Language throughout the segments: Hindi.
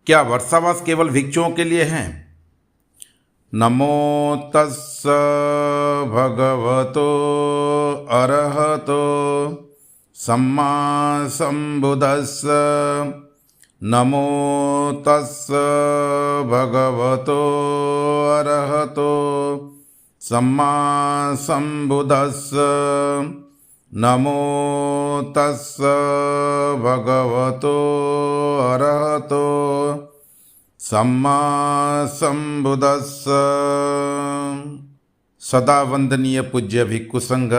क्या वर्षावास केवल भिक्षुओं के लिए है? नमो तस्स भगवतो अरहतो सम्मा संबुद्धस्स। नमो तस्स भगवतो अरहतो सम्मा संबुद्धस्स। नमो तस्स भगवतो अरहतो सम्मा संबुद्धस्स। सदा वंदनीय पूज्य भिक्षु संघ,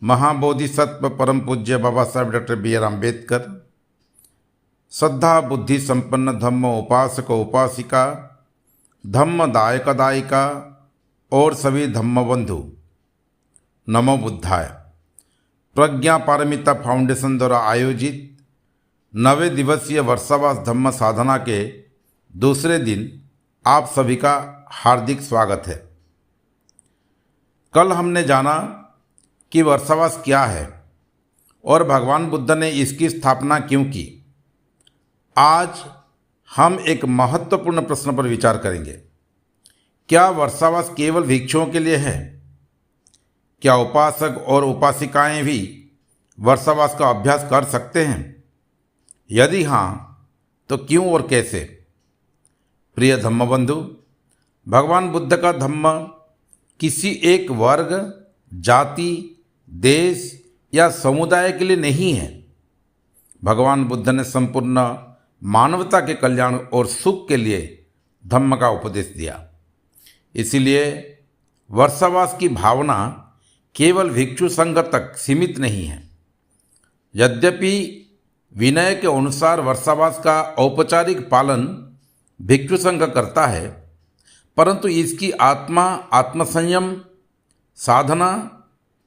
महाबोधिसत्व परम पूज्य बाबा साहेब डॉक्टर B.R. अम्बेडकर, श्रद्धा बुद्धि संपन्न धम्म उपासक उपासिका, धम्म दायक दायिका और सभी धम्म बंधु, नमो बुद्धाय। प्रज्ञा पारमिता फाउंडेशन द्वारा आयोजित 9वें दिवसीय वर्षावास धम्म साधना के दूसरे दिन आप सभी का हार्दिक स्वागत है। कल हमने जाना कि वर्षावास क्या है और भगवान बुद्ध ने इसकी स्थापना क्यों की। आज हम एक महत्वपूर्ण प्रश्न पर विचार करेंगे। क्या वर्षावास केवल भिक्षुओं के लिए है? क्या उपासक और उपासिकाएं भी वर्षावास का अभ्यास कर सकते हैं? यदि हाँ, तो क्यों और कैसे? प्रिय धम्मबंधु, भगवान बुद्ध का धम्म किसी एक वर्ग, जाति, देश या समुदाय के लिए नहीं है। भगवान बुद्ध ने संपूर्ण मानवता के कल्याण और सुख के लिए धम्म का उपदेश दिया। इसीलिए वर्षावास की भावना केवल भिक्षु संघ तक सीमित नहीं है। यद्यपि विनय के अनुसार वर्षावास का औपचारिक पालन भिक्षु संघ करता है, परंतु इसकी आत्मसंयम, साधना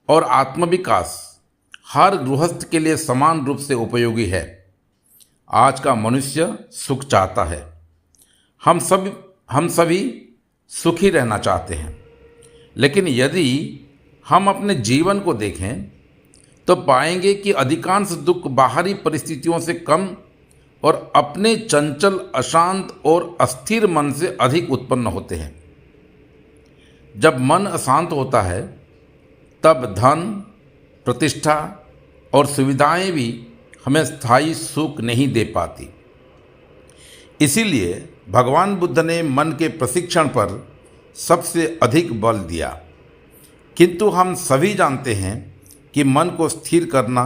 और आत्मविकास हर गृहस्थ के लिए समान रूप से उपयोगी है। आज का मनुष्य सुख चाहता है। हम सभी सुखी रहना चाहते हैं, लेकिन यदि हम अपने जीवन को देखें तो पाएंगे कि अधिकांश दुख बाहरी परिस्थितियों से कम और अपने चंचल, अशांत और अस्थिर मन से अधिक उत्पन्न होते हैं। जब मन अशांत होता है, तब धन, प्रतिष्ठा और सुविधाएं भी हमें स्थायी सुख नहीं दे पाती। इसीलिए भगवान बुद्ध ने मन के प्रशिक्षण पर सबसे अधिक बल दिया। किंतु हम सभी जानते हैं कि मन को स्थिर करना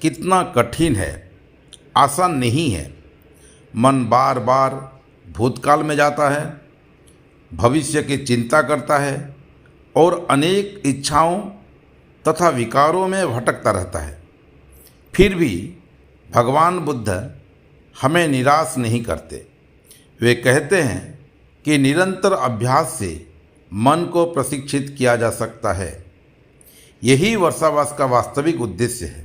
कितना कठिन है, आसान नहीं है। मन बार बार भूतकाल में जाता है, भविष्य की चिंता करता है और अनेक इच्छाओं तथा विकारों में भटकता रहता है। फिर भी भगवान बुद्ध हमें निराश नहीं करते। वे कहते हैं कि निरंतर अभ्यास से मन को प्रशिक्षित किया जा सकता है। यही वर्षावास का वास्तविक उद्देश्य है।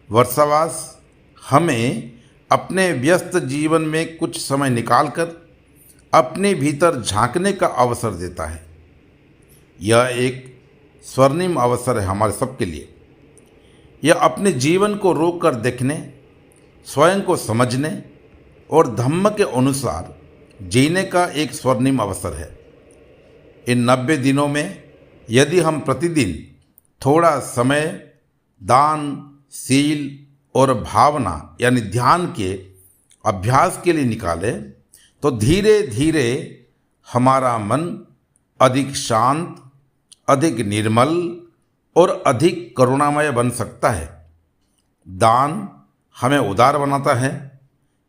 वर्षावास हमें अपने व्यस्त जीवन में कुछ समय निकालकर अपने भीतर झांकने का अवसर देता है। यह एक स्वर्णिम अवसर है हमारे सबके लिए। यह अपने जीवन को रोक कर देखने, स्वयं को समझने और धम्म के अनुसार जीने का एक स्वर्णिम अवसर है। इन 90 दिनों में यदि हम प्रतिदिन थोड़ा समय दान, शील और भावना यानी ध्यान के अभ्यास के लिए निकालें, तो धीरे धीरे हमारा मन अधिक शांत, अधिक निर्मल और अधिक करुणामय बन सकता है। दान हमें उदार बनाता है,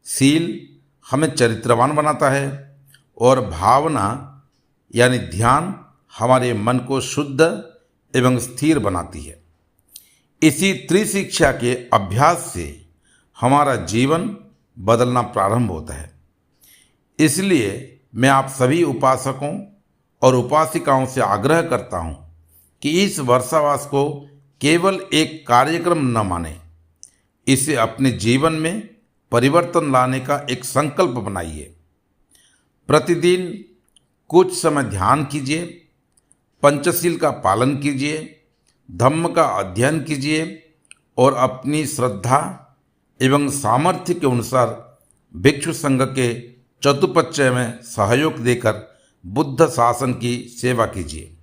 शील हमें चरित्रवान बनाता है और भावना यानी ध्यान हमारे मन को शुद्ध एवं स्थिर बनाती है। इसी त्रिशिक्षा के अभ्यास से हमारा जीवन बदलना प्रारंभ होता है। इसलिए मैं आप सभी उपासकों और उपासिकाओं से आग्रह करता हूँ कि इस वर्षावास को केवल एक कार्यक्रम न माने, इसे अपने जीवन में परिवर्तन लाने का एक संकल्प बनाइए। प्रतिदिन कुछ समय ध्यान कीजिए, पंचशील का पालन कीजिए, धम्म का अध्ययन कीजिए और अपनी श्रद्धा एवं सामर्थ्य के अनुसार भिक्षु संघ के चतुपच्चय में सहयोग देकर बुद्ध शासन की सेवा कीजिए।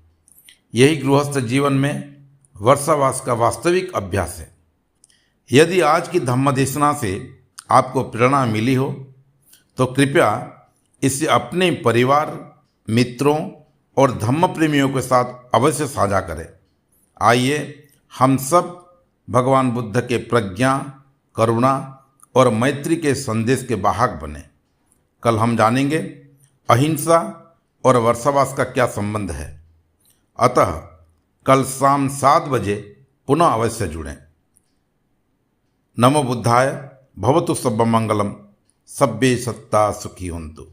यही गृहस्थ जीवन में वर्षावास का वास्तविक अभ्यास है। यदि आज की धम्मदेशना से आपको प्रेरणा मिली हो तो कृपया इसे अपने परिवार, मित्रों और धम्म प्रेमियों के साथ अवश्य साझा करें। आइए हम सब भगवान बुद्ध के प्रज्ञा, करुणा और मैत्री के संदेश के वाहक बने। कल हम जानेंगे अहिंसा और वर्षावास का क्या संबंध है। अतः कल शाम 7 बजे पुनः अवश्य जुड़ें। नमो बुद्धाय। भवतु सर्वमंगलम। सब्बे सत्ता सुखी होन्तु।